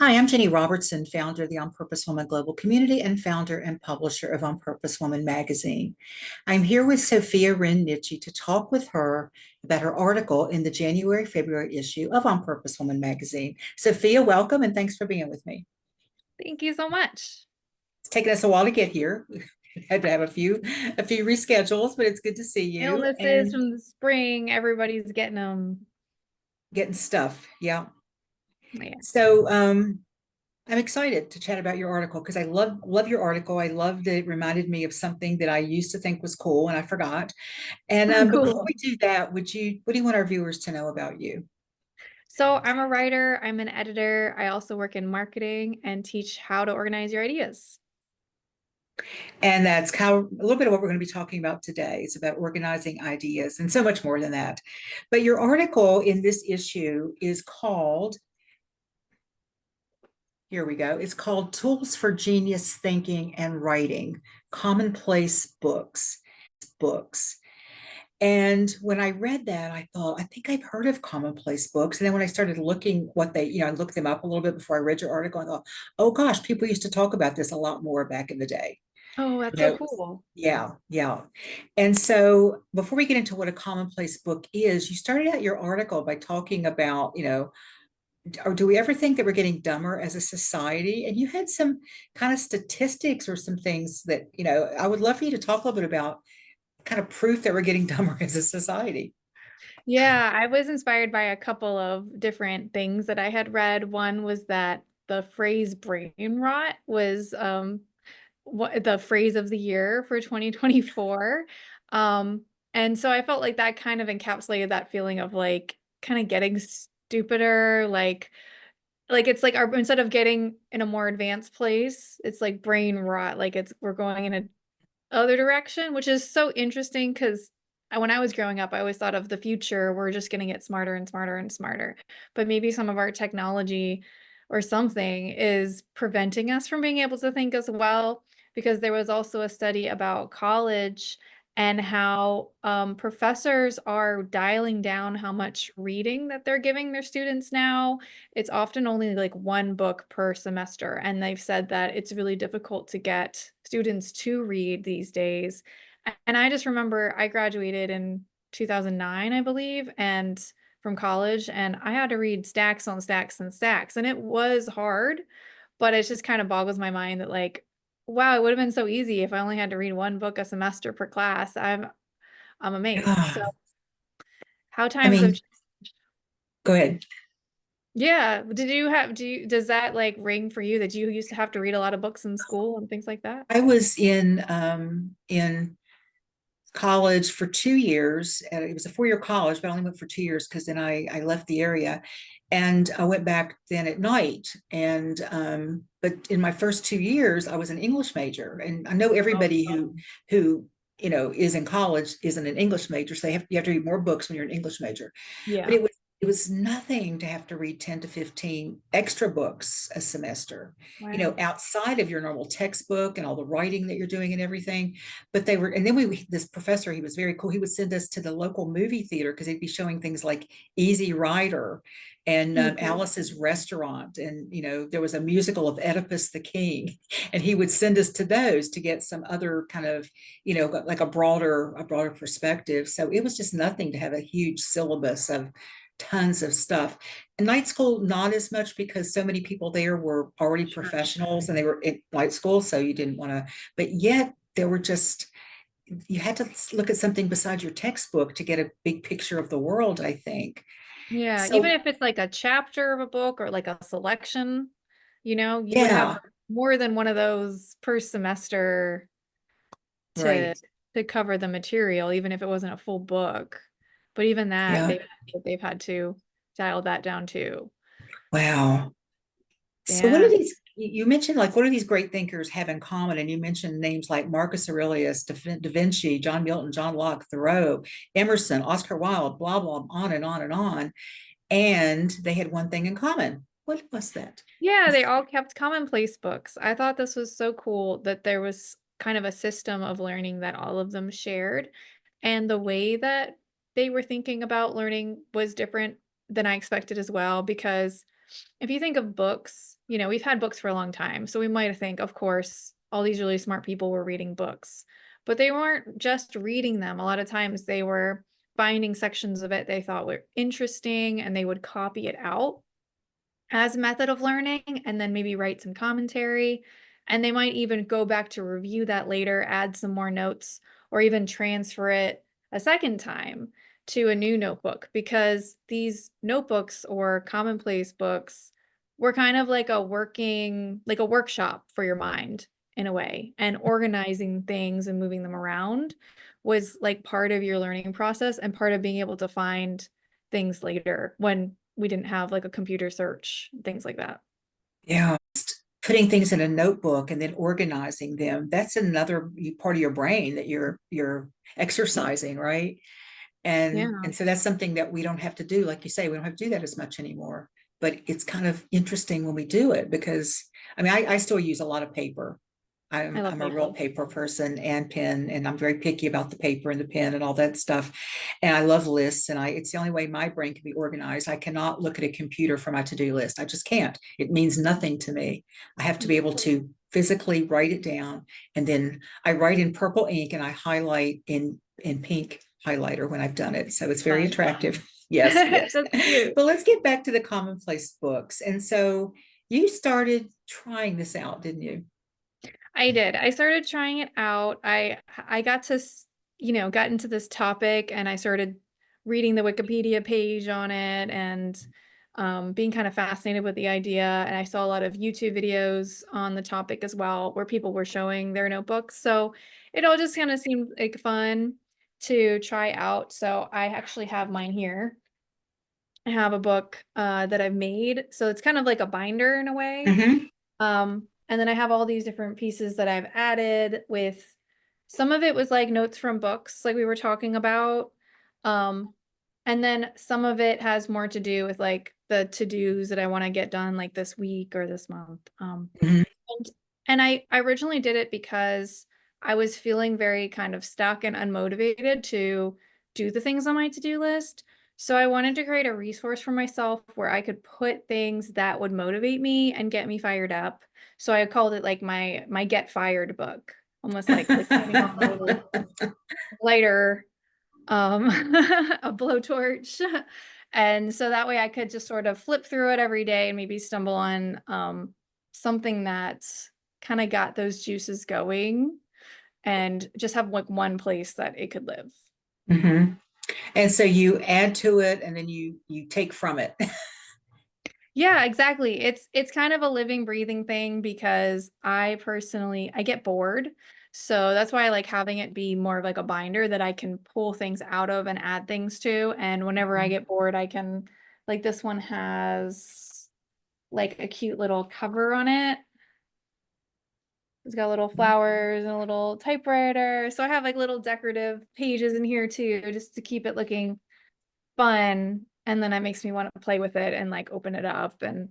Hi, I'm Ginny Robertson, founder of the On Purpose Woman Global Community and founder and publisher of On Purpose Woman magazine. I'm here with Sofia Wren Nitchie to talk with her about her article in the January-February issue of On Purpose Woman magazine. Sofia, welcome and thanks for being with me. Thank you so much. It's taken us a while to get here. We had to have a few reschedules, but it's good to see you Illnesses and from the spring, everybody's getting them. getting stuff. Yeah. Yeah, So I'm excited to chat about your article because I love your article. I loved it. It reminded me of something that I used to think was cool and I forgot. And but before cool. we do that, what do you want our viewers to know about you? So I'm a writer, I'm an editor. I also work in marketing and teach how to organize your ideas. And that's kind of a little bit of what we're going to be talking about today. It's about organizing ideas and so much more than that. But your article in this issue is called, here we go. It's called Tools for Genius Thinking and Writing, Commonplace Books. And when I read that, I thought, I think I've heard of Commonplace Books. And then when I started looking what I looked them up a little bit before I read your article, I thought, oh gosh, people used to talk about this a lot more back in the day. Oh, You that's so know, cool. yeah, yeah. And so before we get into what a commonplace book is, you started out your article by talking about, or do we ever think that we're getting dumber as a society? And you had some kind of statistics or some things that, I would love for you to talk a little bit about kind of proof that we're getting dumber as a society. Yeah, I was inspired by a couple of different things that I had read. One was that the phrase brain rot was what the phrase of the year for 2024. Um, and so I felt like that kind of encapsulated that feeling of like kind of getting stupider, like it's like our instead of getting in a more advanced place, it's like brain rot, like we're going in a other direction, which is so interesting because when I was growing up, I always thought of the future, we're just going to get smarter and smarter and smarter. But maybe some of our technology or something is preventing us from being able to think as well. Because there was also a study about college and how professors are dialing down how much reading that they're giving their students now. It's often only like one book per semester. And they've said that it's really difficult to get students to read these days. And I just remember I graduated in 2009, I believe, and from college, and I had to read stacks on stacks and stacks. And it was hard, but it just kind of boggles my mind that like, wow, it would have been so easy if I only had to read one book a semester per class. I'm amazed. So Ah, how I times have mean, changed. go ahead. Yeah. Does that like ring for you that you used to have to read a lot of books in school and things like that? I was in college for 2 years. And it was a 4 year college, but I only went for 2 years because then I left the area. And I went back then at night. And but in my first 2 years, I was an English major. And I know Oh, everybody who is in college isn't an English major. So you have to read more books when you're an English major. But yeah. it was nothing to have to read 10 to 15 extra books a semester, Wow. outside of your normal textbook and all the writing that you're doing and everything. But they were, and then this professor, he was very cool. He would send us to the local movie theater because he'd be showing things like Easy Rider and Oh, cool. Alice's Restaurant. And, there was a musical of Oedipus the King. And he would send us to those to get some other kind of, like a broader perspective. So it was just nothing to have a huge syllabus of tons of stuff. In night school, not as much because so many people there were already Sure. professionals and they were in night school, so you didn't want to, but yet there were just, you had to look at something besides your textbook to get a big picture of the world, I think. Yeah, even So if it's like a chapter of a book or like a selection, you would have yeah, more than one of those per semester to right. to cover the material, even if it wasn't a full book. But even that, Yeah. they've had to dial that down too. Wow. So what are Yeah. these, you mentioned like, what do these great thinkers have in common? And you mentioned names like Marcus Aurelius, Da Vinci, John Milton, John Locke, Thoreau, Emerson, Oscar Wilde, blah, blah, on and on and on. And they had one thing in common. What was that? Yeah, they all kept commonplace books. I thought this was so cool that there was kind of a system of learning that all of them shared. And the way that they were thinking about learning was different than I expected as well, because if you think of books, we've had books for a long time. So we might think, of course, all these really smart people were reading books, but they weren't just reading them. A lot of times they were finding sections of it they thought were interesting and they would copy it out as a method of learning and then maybe write some commentary. And they might even go back to review that later, add some more notes, or even transfer it a second time to a new notebook, because these notebooks or commonplace books were kind of like like a workshop for your mind in a way. And organizing things and moving them around was like part of your learning process and part of being able to find things later when we didn't have like a computer search, things like that. Yeah. Putting things in a notebook and then organizing them, that's another part of your brain that you're exercising, right? Yeah, And so that's something that we don't have to do. Like you say, we don't have to do that as much anymore. But it's kind of interesting when we do it because I mean I still use a lot of paper. I love I'm a real paper. paper person and pen, and I'm very picky about the paper and the pen and all that stuff. And I love lists, and it's the only way my brain can be organized. I cannot look at a computer for my to-do list. I just can't. It means nothing to me. I have to be able to physically write it down, and then I write in purple ink and I highlight in pink highlighter when I've done it. So it's very Fun. attractive. Yes, yes. That's cute. But let's get back to the commonplace books. And so you started trying this out, didn't you? I did. I started trying it out. I got to, got into this topic and I started reading the Wikipedia page on it and being kind of fascinated with the idea. And I saw a lot of YouTube videos on the topic as well, where people were showing their notebooks. So it all just kind of seemed like fun to try out. So I actually have mine here. I have a book that I've made. So it's kind of like a binder in a way. Mm-hmm. And then I have all these different pieces that I've added with some of it was like notes from books, like we were talking about. Um, and then some of it has more to do with like the to-dos that I want to get done like this week or this month. Mm-hmm. And, and I originally did it because I was feeling very kind of stuck and unmotivated to do the things on my to-do list. So I wanted to create a resource for myself where I could put things that would motivate me and get me fired up. So I called it like my get fired book, almost like putting on a little lighter, a blowtorch. And so that way I could just sort of flip through it every day and maybe stumble on something that kind of got those juices going and just have like one place that it could live. Mm-hmm. And so you add to it and then you take from it. Yeah, exactly. It's kind of a living, breathing thing because I get bored. So that's why I like having it be more of like a binder that I can pull things out of and add things to. And whenever I get bored, I can, like, this one has like a cute little cover on it. It's got little flowers and a little typewriter. So I have like little decorative pages in here too, just to keep it looking fun. And then that makes me want to play with it and like open it up. And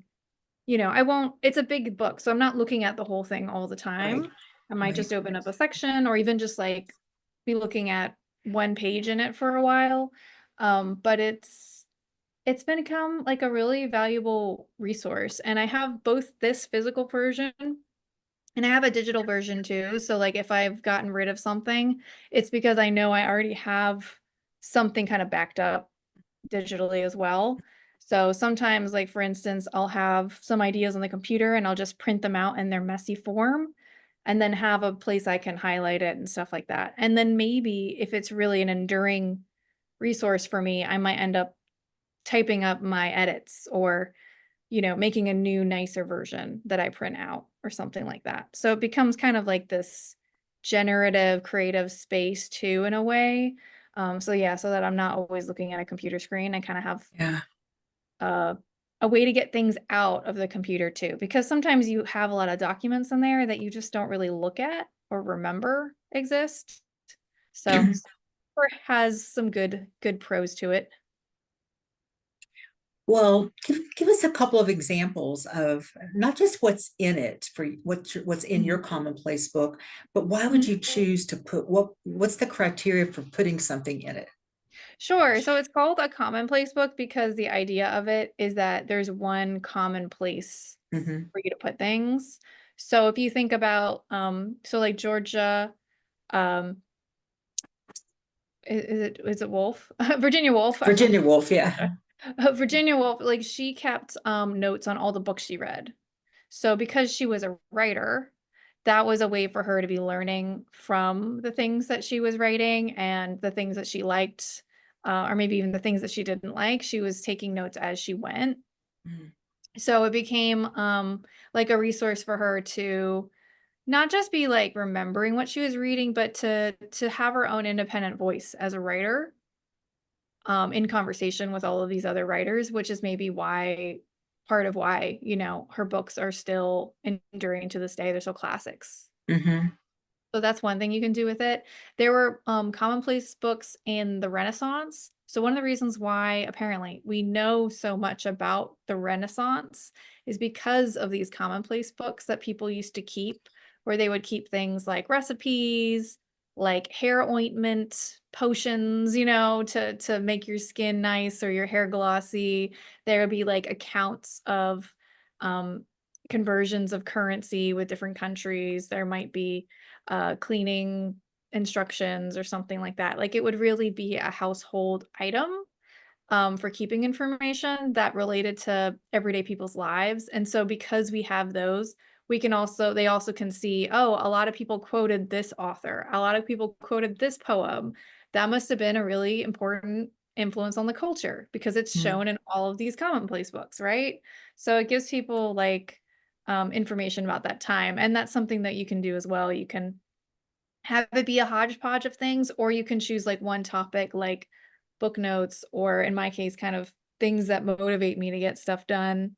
I won't, it's a big book, so I'm not looking at the whole thing all the Right. time. I might Right. just open up a section or even just like be looking at one page in it for a while. But it's become like a really valuable resource. And I have both this physical version and I have a digital version too. So like if I've gotten rid of something, it's because I know I already have something kind of backed up digitally as well. So sometimes, like for instance, I'll have some ideas on the computer and I'll just print them out in their messy form and then have a place I can highlight it and stuff like that. And then maybe if it's really an enduring resource for me, I might end up typing up my edits or, making a new, nicer version that I print out or something like that. So it becomes kind of like this generative, creative space too, in a way. So yeah, so that I'm not always looking at a computer screen. I kind of have Yeah. uh, a way to get things out of the computer too, because sometimes you have a lot of documents in there that you just don't really look at or remember exist. So it has some good pros to it. Well, give us a couple of examples of not just what's in it for what's in your Mhm. commonplace book, but why would Mhm. you choose to put what's the criteria for putting something in it? Sure. So it's called a commonplace book because the idea of it is that there's one common place Hmm. for you to put things. So if you think about, so like Georgia, um, is it Woolf? Virginia Woolf. I'm Virginia Woolf, yeah. Virginia Woolf, like she kept notes on all the books she read. So because she was a writer, that was a way for her to be learning from the things that she was writing and the things that she liked, or maybe even the things that she didn't like. She was taking notes as she went. Mhm. So it became like a resource for her to not just be like remembering what she was reading, but to have her own independent voice as a writer, in conversation with all of these other writers, which is maybe why part of why, her books are still enduring to this day. They're so classics. Hmm. So that's one thing you can do with it. There were commonplace books in the Renaissance. So one of the reasons why apparently we know so much about the Renaissance is because of these commonplace books that people used to keep, where they would keep things like recipes, like hair ointment, potions, to make your skin nice or your hair glossy. There would be like accounts of um, conversions of currency with different countries. There might be cleaning instructions or something like that. Like it would really be a household item for keeping information that related to everyday people's lives. And so because we have those, they also can see, oh, a lot of people quoted this author, a lot of people quoted this poem. That must have been a really important influence on the culture because it's shown in all of these commonplace books, right? So it gives people like information about that time. And that's something that you can do as well. You can have it be a hodgepodge of things, or you can choose like one topic, like book notes, or in my case, kind of things that motivate me to get stuff done.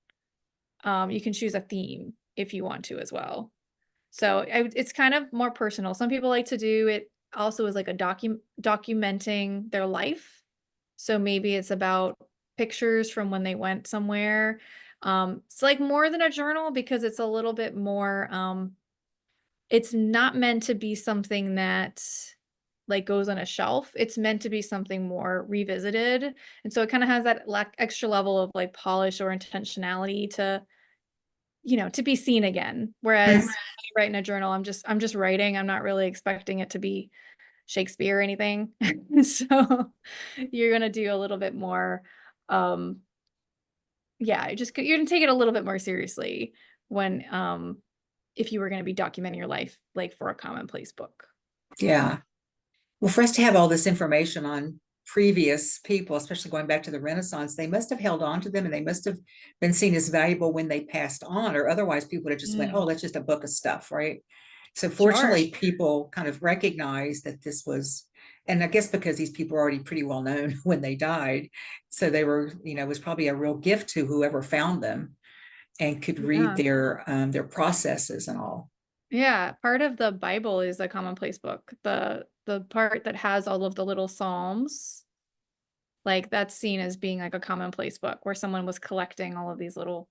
You can choose a theme if you want to as well. So it's kind of more personal. Some people like to do it also as like a documenting their life. So maybe it's about pictures from when they went somewhere. It's like more than a journal because it's a little bit more it's not meant to be something that like goes on a shelf. It's meant to be something more revisited. And so it kind of has that extra level of like polish or intentionality to be seen again. Whereas when Hmm. I write in a journal, I'm just writing. I'm not really expecting it to be Shakespeare or anything. So you're gonna do a little bit more um yeah, you're gonna take it a little bit more seriously when if you were gonna be documenting your life like for a commonplace book. Yeah. Well, for us to have all this information on previous people, especially going back to the Renaissance, they must have held on to them and they must have been seen as valuable when they passed on, or otherwise people would have just went, oh, Mm, that's just a book of stuff, right? So sure. fortunately, people kind of recognized that this was, and I guess because these people were already pretty well known when they died, so they were, it was probably a real gift to whoever found them and could read Yeah. their processes and all. Yeah. Part of the Bible is a commonplace book. The part that has all of the little Psalms, like that's seen as being like a commonplace book where someone was collecting all of these little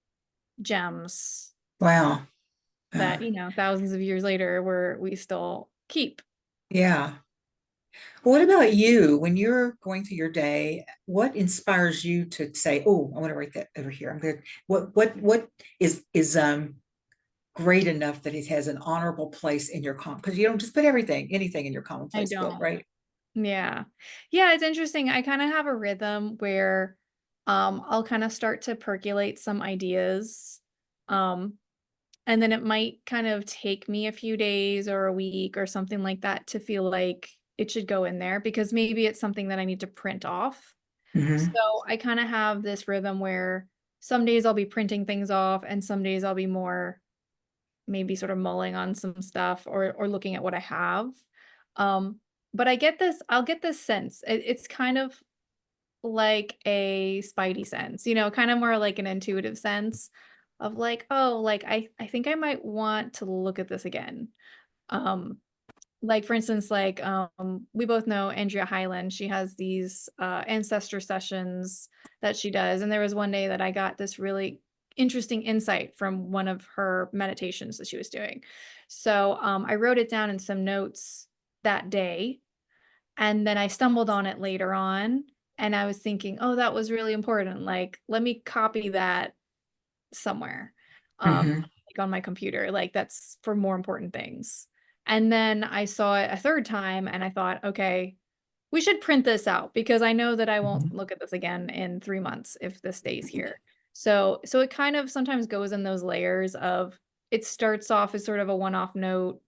gems Wow. that, Uh, thousands of years later we still keep. yeah. What about you? When you're going through your day, what inspires you to say, "Oh, I want to write that over here. I'm good." What is great enough that it has an honorable place in your because you don't just put anything in your I commonplace book, don't. right? Yeah. Yeah, it's interesting. I kind of have a rhythm where I'll kind of start to percolate some ideas. Um and then it might kind of take me a few days or a week or something like that to feel like it should go in there because maybe it's something that I need to print off. So Hmm. I kind of have this rhythm where some days I'll be printing things off and some days I'll be more maybe sort of mulling on some stuff or looking at what I have. Um, but I'll get this sense. It's kind of like a spidey sense, kind of more like an intuitive sense of like, oh, like I think I might want to look at this again. Um, like for instance, like we both know Andrea Highland. She has these ancestor sessions that she does. And there was one day that I got this really interesting insight from one of her meditations that she was doing. So I wrote it down in some notes that day, and then I stumbled on it later on. and I was thinking, oh, that was really important. Like, let me copy that somewhere, Hmm. like on my computer. Like, that's for more important things. And then I saw it a third time and I thought, okay, we should print this out because I know that I won't look at this again in 3 months if this stays here. So it kind of sometimes goes in those layers of it starts off as sort of a one-off note,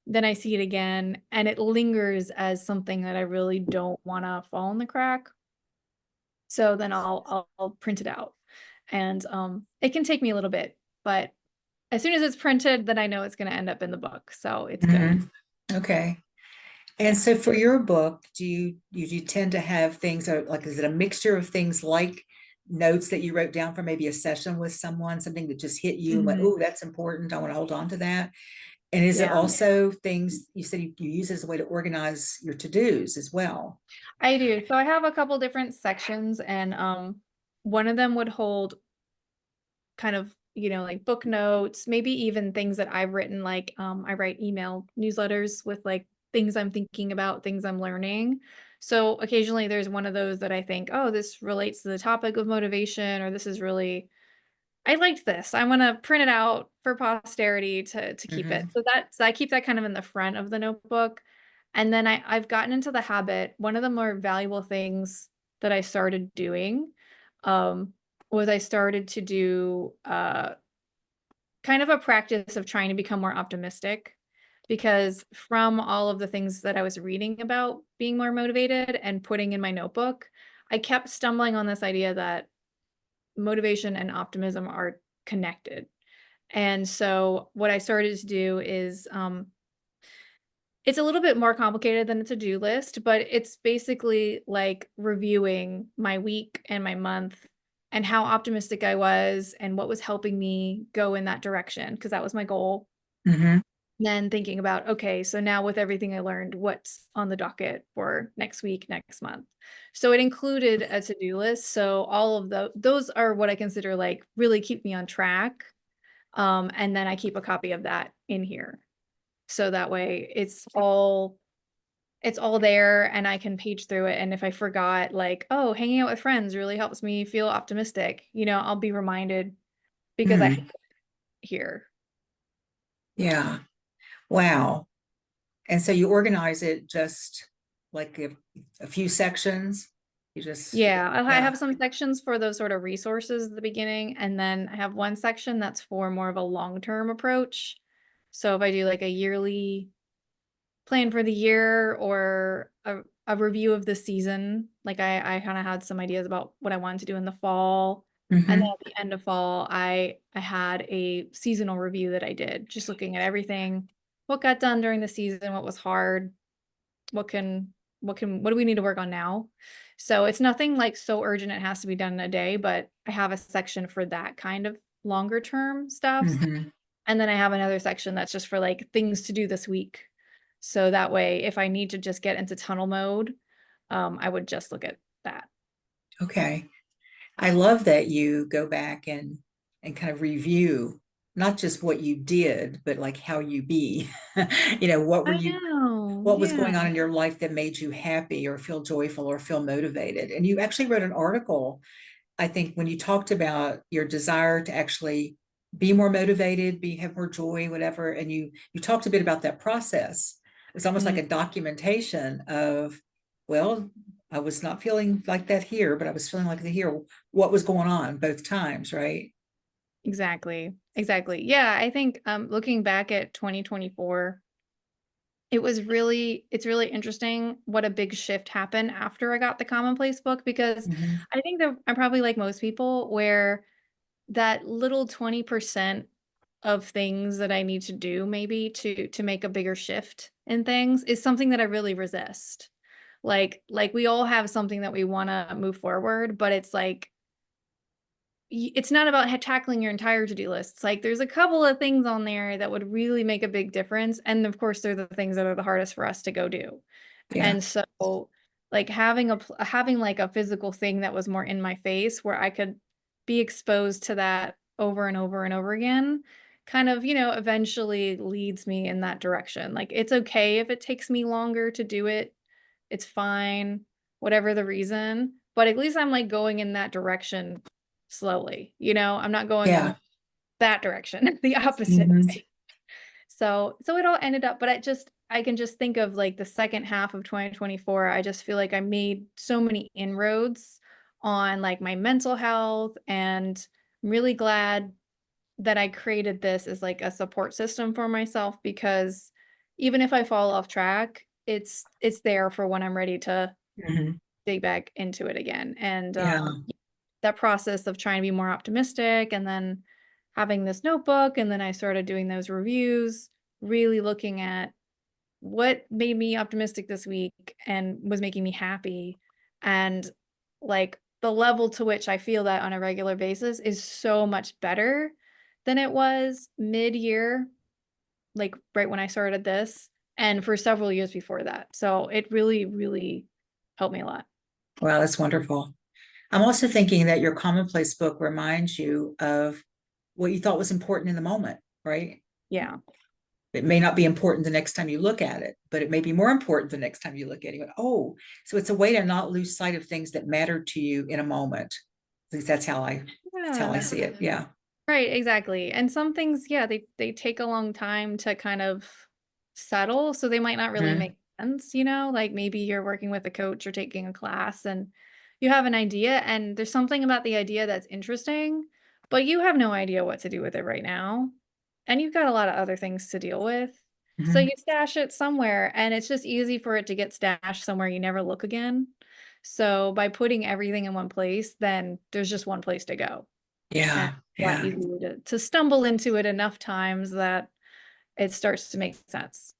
then I see it again, and it lingers as something that I really don't want to fall in the crack. So then I'll print it out. And it can take me a little bit, but as soon as it's printed, then I know it's going to end up in the book. So it's good. Hmm. Okay. And Yeah. so for your book, do you tend to have things like, is it a mixture of things like notes that you wrote down for maybe a session with someone, something that just hit you and went, Mhm. oh, that's important, I want to hold on to that? And is it Yeah. also things you said you use as a way to organize your to-dos as well? I do. So I have a couple different sections, and one of them would hold kind of, like book notes, maybe even things that I've written, like I write email newsletters with like things I'm thinking about, things I'm learning. So occasionally there's one of those that I think, oh, this relates to the topic of motivation, or this is really I liked this. I want to print it out for posterity to keep it. Hmm. So I keep that kind of in the front of the notebook. And then I've gotten into the habit. One of the more valuable things that I started doing um, was I started to do kind of a practice of trying to become more optimistic, because from all of the things that I was reading about being more motivated and putting in my notebook, I kept stumbling on this idea that motivation and optimism are connected. And so what I started to do is it's a little bit more complicated than a to-do list, but it's basically like reviewing my week and my month and how optimistic I was and what was helping me go in that direction, because that was my goal. Hmm. Then thinking about, okay, so now with everything I learned, what's on the docket for next week, next month? So it included a to-do list. So all of those are what I consider like really keep me on track. And then I keep a copy of that in here. So that way it's all there and I can page through it. And if I forgot, like, oh, hanging out with friends really helps me feel optimistic, I'll be reminded because I have Mm. it here. Yeah. Wow. And so you organize it just like a few sections. You just, Yeah, I yeah. have some sections for those sort of resources at the beginning, and then I have one section that's for more of a long-term approach. So if I do like a yearly plan for the year or a review of the season, like I kind of had some ideas about what I wanted to do in the fall. And then Hmm. at the end of fall, I had a seasonal review that I did, just looking at everything, what got done during the season, what was hard, what can what do we need to work on now? So it's nothing like so urgent it has to be done in a day, but I have a section for that kind of longer term stuff. Hmm. And then I have another section that's just for like things to do this week. So that way, if I need to just get into tunnel mode, I would just look at that. Okay. I love that you go back and kind of review not just what you did, but like how you be. What were I you know. what was Yeah. going on in your life that made you happy or feel joyful or feel motivated? And you actually wrote an article, I think, when you talked about your desire to actually be more motivated, have more joy, whatever, and you talked a bit about that process. It's almost like Mm, a documentation of, well, I was not feeling like that here, but I was feeling like that here. What was going on both times, right? exactly. Exactly. Yeah. I think looking back at 2024, it's really interesting what a big shift happened after I got the Commonplace book, because Hmm. I think that I'm probably like most people where that little 20% of things that I need to do maybe to make a bigger shift in things is something that I really resist. Like we all have something that we want to move forward, but it's like it's not about tackling your entire to-do list. It's like there's a couple of things on there that would really make a big difference, and of course they're the things that are the hardest for us to go do. Yeah. And so like having like a physical thing that was more in my face where I could be exposed to that over and over and over again kind of, eventually leads me in that direction. Like it's okay if it takes me longer to do it. It's fine, whatever the reason. but at least I'm like going in that direction slowly, you know, I'm not going Yeah. in that direction, the opposite. Hmm. So it all ended up, but I can just think of like the second half of 2024. I just feel like I made so many inroads on like my mental health, and I'm really glad that I created this as like a support system for myself, because even if I fall off track, it's there for when I'm ready to Hmm. dig back into it again. And Yeah. that process of trying to be more optimistic, and then having this notebook, and then I started doing those reviews, really looking at what made me optimistic this week and was making me happy. And like the level to which I feel that on a regular basis is so much better than it was mid-year, like right when I started this, and for several years before that. So it really, really helped me a lot. Wow, that's wonderful. I'm also thinking that your commonplace book reminds you of what you thought was important in the moment, right? Yeah. It may not be important the next time you look at it, but it may be more important the next time you look at it. Oh, so it's a way to not lose sight of things that matter to you in a moment. At least that's how I Yeah. see it. Yeah. Right, exactly. And some things, yeah, they take a long time to kind of settle, so they might not really Mhm. make sense, you know? Like maybe you're working with a coach or taking a class and you have an idea, and there's something about the idea that's interesting, but you have no idea what to do with it right now. And you've got a lot of other things to deal with. So Mhm. you stash it somewhere, and it's just easy for it to get stashed somewhere you never look again. So by putting everything in one place, then there's just one place to go, and Yeah. a lot Yeah. easier to stumble into it enough times that it starts to make sense.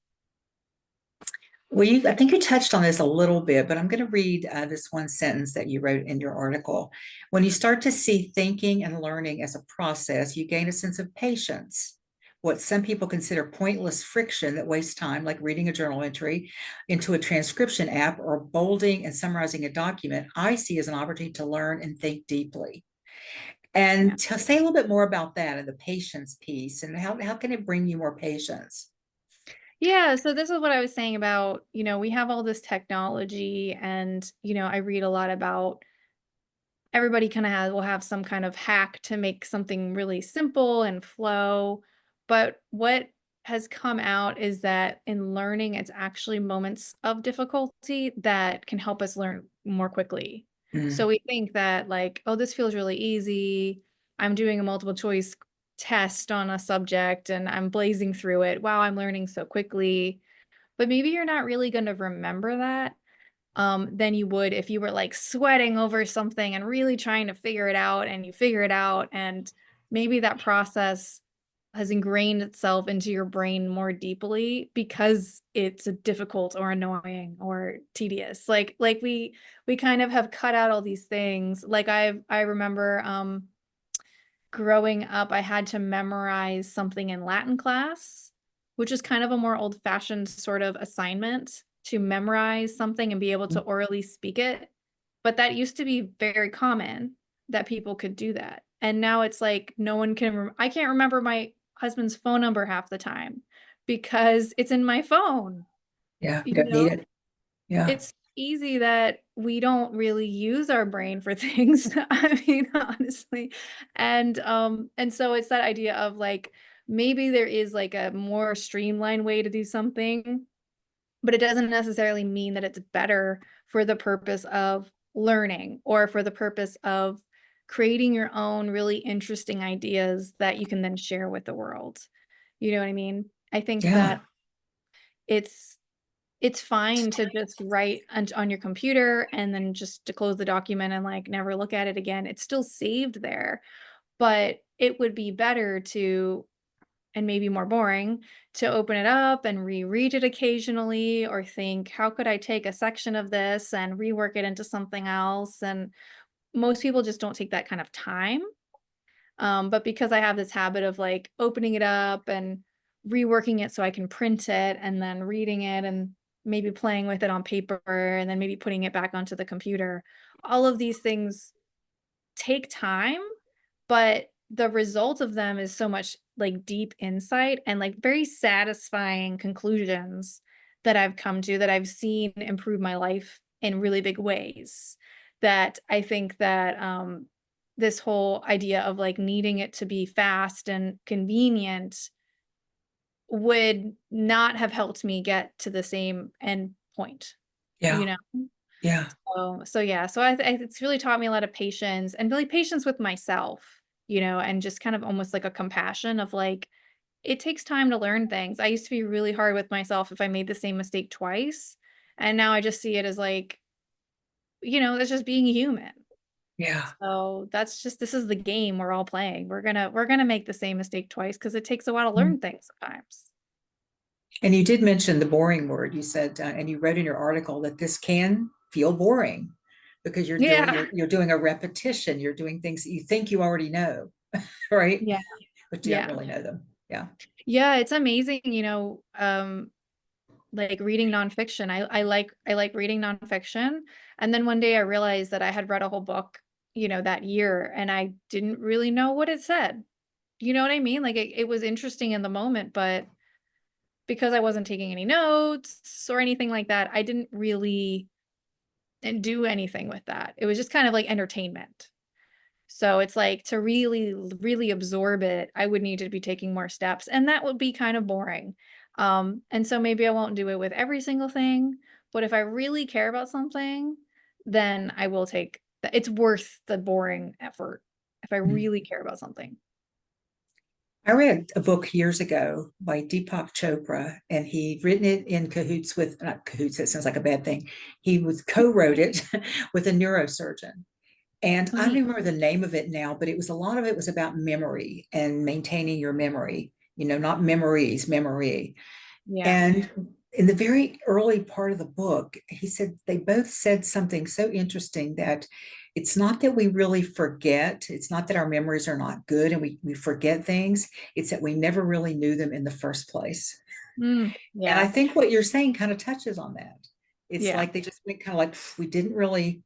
Well, I think you touched on this a little bit, but I'm going to read this one sentence that you wrote in your article. When you start to see thinking and learning as a process, you gain a sense of patience. What some people consider pointless friction that wastes time, like reading a journal entry into a transcription app or bolding and summarizing a document, I see as an opportunity to learn and think deeply. Yeah. And to say a little bit more about that and the patience piece, and how can it bring you more patience? Yeah, so this is what I was saying about, you know, we have all this technology, and, you know, I read a lot about everybody kind of will have some kind of hack to make something really simple and flow. But what has come out is that in learning, it's actually moments of difficulty that can help us learn more quickly. So Mm, we think that, like, oh, this feels really easy. I'm doing a multiple choice test on a subject and I'm blazing through it. Wow, I'm learning so quickly. But maybe you're not really going to remember that than you would if you were like sweating over something and really trying to figure it out, and you figure it out, and maybe that process has ingrained itself into your brain more deeply because it's a difficult or annoying or tedious. We kind of have cut out all these things. Like I remember growing up, I had to memorize something in Latin class, which is kind of a more old-fashioned sort of assignment, to memorize something and be able to orally speak it. But that used to be very common that people could do that. And now it's like no one can I can't remember my husband's phone number half the time because it's in my phone, yeah, you you don't need know? it. Yeah. It's easy that we don't really use our brain for things. I mean, honestly. And so it's that idea of like maybe there is like a more streamlined way to do something, but it doesn't necessarily mean that it's better for the purpose of learning or for the purpose of creating your own really interesting ideas that you can then share with the world. You know what I mean? I think Yeah. that it's it's fine to just write on your computer and then just to close the document and like never look at it again. It's still saved there, but it would be better to, and maybe more boring, to open it up and reread it occasionally, or think, how could I take a section of this and rework it into something else? And most people just don't take that kind of time. But because I have this habit of like opening it up and reworking it so I can print it and then reading it and maybe playing with it on paper and then maybe putting it back onto the computer, all of these things take time, but the result of them is so much like deep insight and like very satisfying conclusions that I've come to, that I've seen improve my life in really big ways. that I think that this whole idea of like needing it to be fast and convenient would not have helped me get to the same end point, you Yeah. know? Yeah. So yeah, it's really taught me a lot of patience and really patience with myself, and just kind of almost like a compassion of like, it takes time to learn things. I used to be really hard with myself if I made the same mistake twice. And now I just see it as like, it's just being human. Yeah. So that's just this is the game we're all playing. We're gonna make the same mistake twice because it takes a while to Mm. learn things sometimes. And you did mention the boring word. You said, and you wrote in your article that this can feel boring because Yeah. you're doing a repetition. You're doing things that you think you already know, right? Yeah. But you don't Yeah. really know them. Yeah. Yeah, it's amazing, like reading nonfiction. I like reading nonfiction. And then one day I realized that I had read a whole book, that year, and I didn't really know what it said. You know what I mean? Like it was interesting in the moment, but because I wasn't taking any notes or anything like that, I didn't really do anything with that. It was just kind of like entertainment. So it's like to really, really absorb it, I would need to be taking more steps, and that would be kind of boring. And so maybe I won't do it with every single thing, but if I really care about something, then I will take it's worth the boring effort if I really care about something. I read a book years ago by Deepak Chopra, and he'd written it in cahoots with, not cahoots, that sounds like a bad thing. He was co-wrote it with a neurosurgeon. And Oh, I don't neat. remember the name of it now, but it was a lot of it was about memory and maintaining your memory, not memories, memory. Yeah. And in the very early part of the book, he said they both said something so interesting that it's not that we really forget, it's not that our memories are not good and we forget things, it's that we never really knew them in the first place. And I Yeah. think what you're saying kind of touches on that. It's Yeah. like they just went kind of like, we didn't really,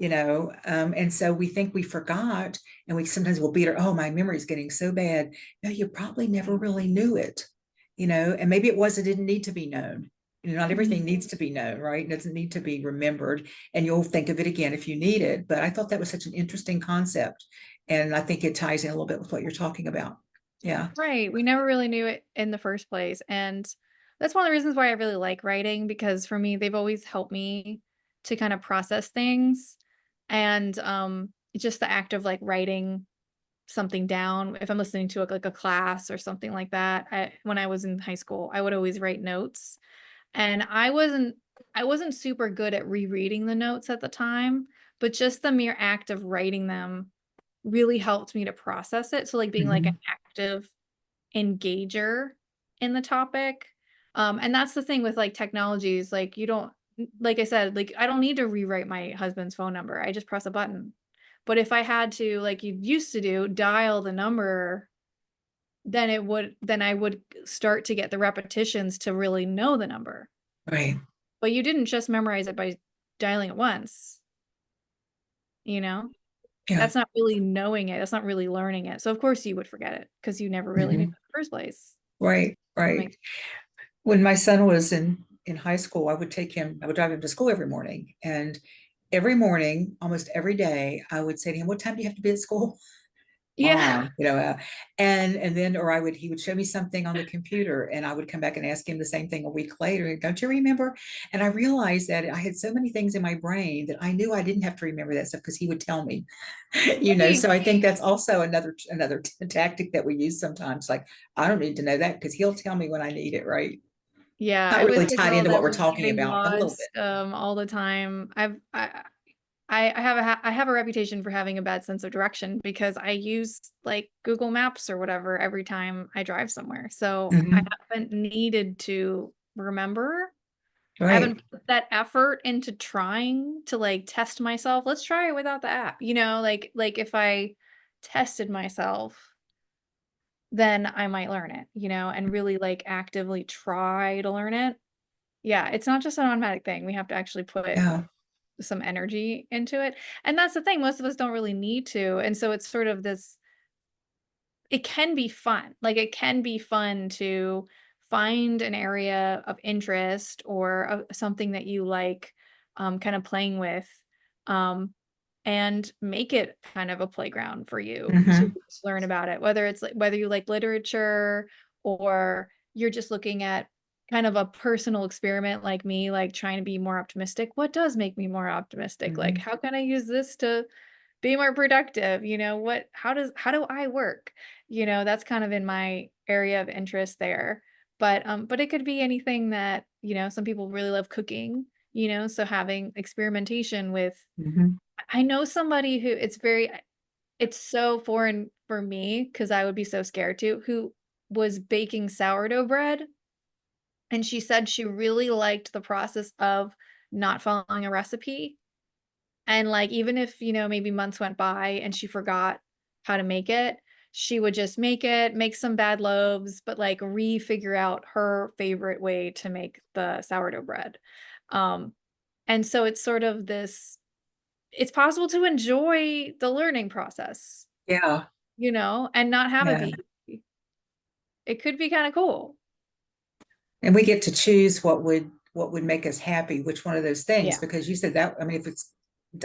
and so we think we forgot, and we sometimes will beat our, oh, my memory is getting so bad. No, you probably never really knew it, and maybe it was, it didn't need to be known. Not everything Mhm. needs to be known, right? It doesn't need to be remembered, and you'll think of it again if you need it. But I thought that was such an interesting concept. And I think it ties in a little bit with what you're talking about. Yeah. Right. We never really knew it in the first place. And that's one of the reasons why I really like writing, because for me, they've always helped me to kind of process things. And just the act of like writing something down, if I'm listening to like a class or something like that. When I was in high school, I would always write notes. And I wasn't super good at rereading the notes at the time, but just the mere act of writing them really helped me to process it. So like being like an Mhm. active engager in the topic. And that's the thing with like technologies, like you don't, like I said, like I don't need to rewrite my husband's phone number. I just press a button. But if I had to, like you used to do, dial the number, then I would start to get the repetitions to really know the number. Right. But you didn't just memorize it by dialing it once, you know? Yeah. That's not really knowing it. That's not really learning it. So of course you would forget it because you never really knew in Mhm. the first place. Right. That Right. makes When my son was in high school, I would drive him to school every morning. And every morning, almost every day, I would say to him, "What time do you have to be at school?" Yeah. Mom, and then, or he would show me something on the computer, and I would come back and ask him the same thing a week later. Don't you remember? And I realized that I had so many things in my brain that I knew I didn't have to remember that stuff because he would tell me, Right. So I think that's also another tactic that we use sometimes. Like, I don't need to know that because he'll tell me when I need it, right? Yeah, Not I was really the tied girl into what that we're was talking getting about, but a little bit. lost all the time. I have a reputation for having a bad sense of direction because I use like Google Maps or whatever every time I drive somewhere. So I Mhm. haven't needed to remember. I Right. haven't put that effort into trying to like test myself. Let's try it without the app. Like if I tested myself, then I might learn it, and really like actively try to learn it. Yeah, it's not just an automatic thing. We have to actually put Yeah. some energy into it. And that's the thing, most of us don't really need to. And so it's sort of this it can be fun. Like it can be fun to find an area of interest or something that you like kind of playing with. Um and make it kind of a playground for you to Hmm. learn about it, whether it's like whether you like literature or you're just looking at kind of a personal experiment like me, like trying to be more optimistic. What does make me more optimistic? Like, Hmm. how can I use this to be more productive? How do I work? That's kind of in my area of interest there. But it could be anything that, some people really love cooking, so having experimentation with Hmm. I know somebody who it's so foreign for me because I would be so scared to, who was baking sourdough bread. And she said she really liked the process of not following a recipe. And like, even if, maybe months went by and she forgot how to make it, she would just make it, make some bad loaves, but like re-figure out her favorite way to make the sourdough bread. Um, and so it's sort of this it's possible to enjoy the learning process, Yeah. and not have it Yeah. be it could be kind of cool. And we get to choose what would make us happy, which one of those things, Yeah. because you said that, I mean, if it's,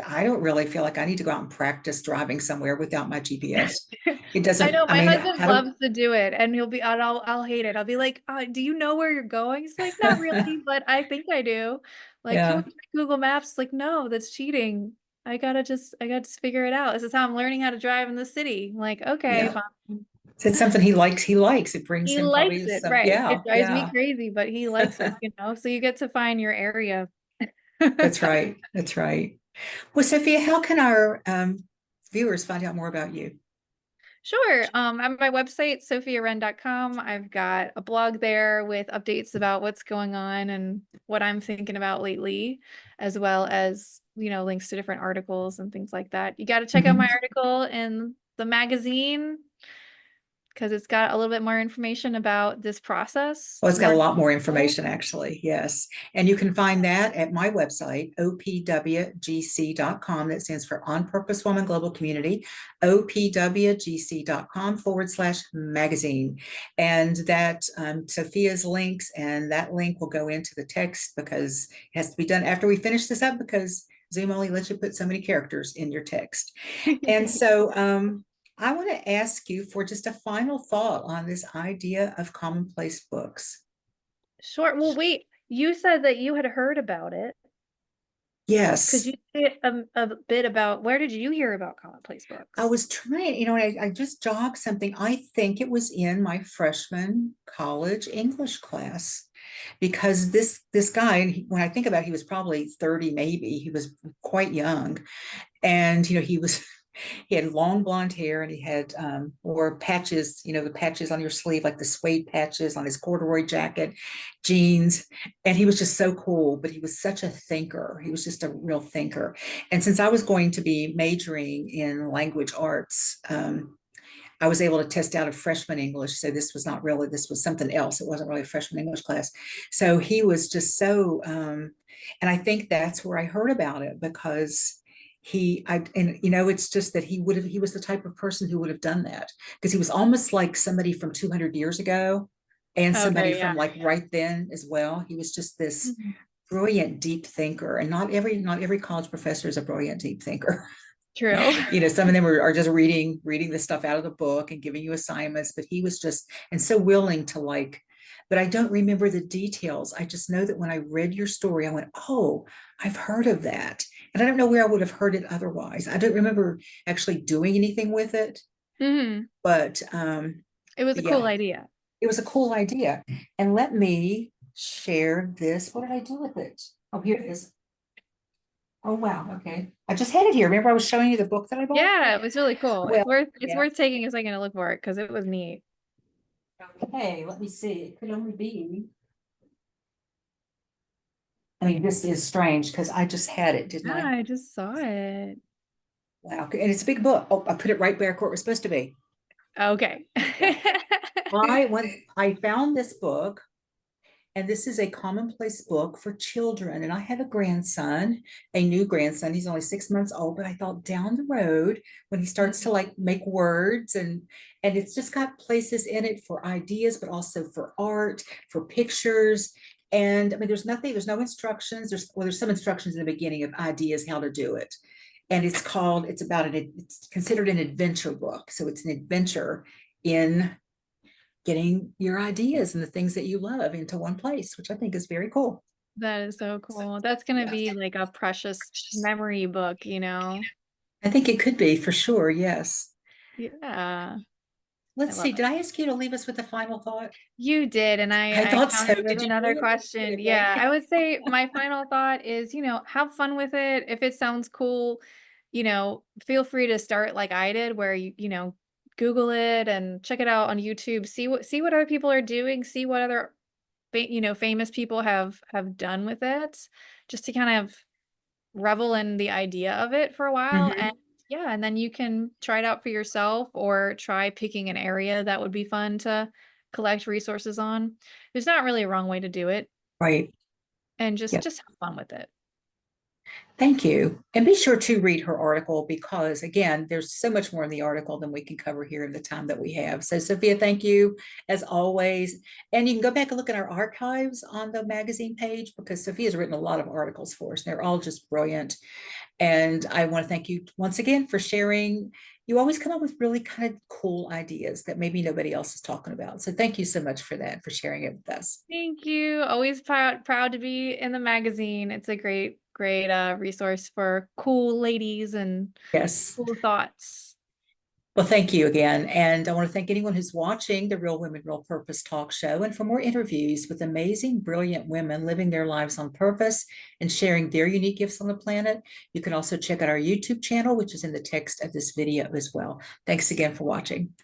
I don't really feel like I need to go out and practice driving somewhere without my GPS. It I doesn't, know I my mean, husband how do, loves to do it, and he'll be and I'll hate it. I'll be like, "Do you know where you're going?" He's like, "Not really, but I think I do." Like, "Can we yeah, check Google Maps?" Like, "No, that's cheating. I gotta just figure it out. This is how I'm learning how to drive in the city." I'm like, "Okay, yeah. fine." So it's something he likes. He likes. It brings He him likes probably it, some, right. yeah, It drives me yeah. crazy, but he likes it. So you get to find your area. That's right. That's right. Well, Sophia, how can our viewers find out more about you? Sure. On my website, sofiawren.com, I've got a blog there with updates about what's going on and what I'm thinking about lately, as well as, links to different articles and things like that. You got to check out my Mhm. article in the magazine because it's got a little bit more information about this process. Well, it's got a More lot more detail. information, actually. Yes. And you can find that at my website, opwgc.com. That stands for On Purpose Woman Global Community, opwgc.com/magazine. And that Sophia's links, and that link will go into the text because it has to be done after we finish this up because Zoom only lets you put so many characters in your text. And so, I want to ask you for just a final thought on this idea of commonplace books. Sure. Well, wait, you said that you had heard about it. Could Yes, you say a bit about where did you hear about Commonplace I Books? was trying, I just jogged something. I think it was in my freshman college English class because this guy, and when I think about it, he was probably 30, maybe. He was quite young. And he was he had long blonde hair, and he had wore patches, the patches on your sleeve, like the suede patches on his corduroy jacket, jeans. And he was just so cool, but he was such a thinker. He was just a real thinker. And since I was going to be majoring in language arts, I was able to test out a freshman English. So this was something else. It wasn't really a freshman English class. So he was just so, and I think that's where I heard about it because it's just that he was the type of person who would have done that because he was almost like somebody from 200 years ago and somebody Okay, yeah. from like right then as well. He was just this Mhm. brilliant, deep thinker. And not every college professor is a brilliant, deep thinker. True. Some of them are just reading the stuff out of the book and giving you assignments, but he was just and so willing to like, but I don't remember the details. I just know that when I read your story, I went, oh, I've heard of that. And I don't know where I would have heard it otherwise. I don't remember actually doing anything with it, Mhm. but It was a cool yeah, idea. it was a cool idea. And let me share this. What did I do with it? Oh, here it is. Oh, wow. Okay. I just had it here. Remember I was showing you the book that I bought? Yeah, it was really cool. Well, It's yeah. worth taking a second to look for it because it was neat. Okay, let me see. It could only be. I mean, this is strange because I just had it, didn't Yeah, I? I just saw it. Wow. And it's a big book. Oh, I put it right back where it was supposed to be. Okay. Yeah. I found this book, and this is a commonplace book for children. And I have a grandson, a new grandson. He's only 6 months old, but I thought down the road when he starts to like make words and it's just got places in it for ideas, but also for art, for pictures. And I mean, there's no instructions. There's some instructions in the beginning of ideas how to do it. and it's considered an adventure book. So it's an adventure in getting your ideas and the things that you love into one place, which I think is very cool. That is so cool. That's gonna Yeah. be like a precious memory book, you know? I think it could be for sure. Yes. Yeah, I Let's love see. it. Did I ask you to leave us with a final thought? You did, and I I thought so. countered with Did you another hear it? question. Yeah, Okay. I would say my final thought is, have fun with it. If it sounds cool, feel free to start like I did, where Google it and check it out on YouTube. See what other people are doing. See what other famous people have done with it, just to kind of revel in the idea of it for a while. And Mhm. yeah, and then you can try it out for yourself or try picking an area that would be fun to collect resources on. There's not really a wrong way to do it, Right. and Yeah. just have fun with it. Thank you. And be sure to read her article because, again, there's so much more in the article than we can cover here in the time that we have. So, Sophia, thank you as always. And you can go back and look at our archives on the magazine page because Sophia's written a lot of articles for us. They're all just brilliant. And I want to thank you once again for sharing. You always come up with really kind of cool ideas that maybe nobody else is talking about. So, thank you so much for that, for sharing it with us. Thank you. Always proud to be in the magazine. It's a great resource for cool ladies and Yes. cool thoughts. Well, thank you again. And I want to thank anyone who's watching the Real Women, Real Purpose talk show. And for more interviews with amazing, brilliant women living their lives on purpose and sharing their unique gifts on the planet, you can also check out our YouTube channel, which is in the text of this video as well. Thanks again for watching.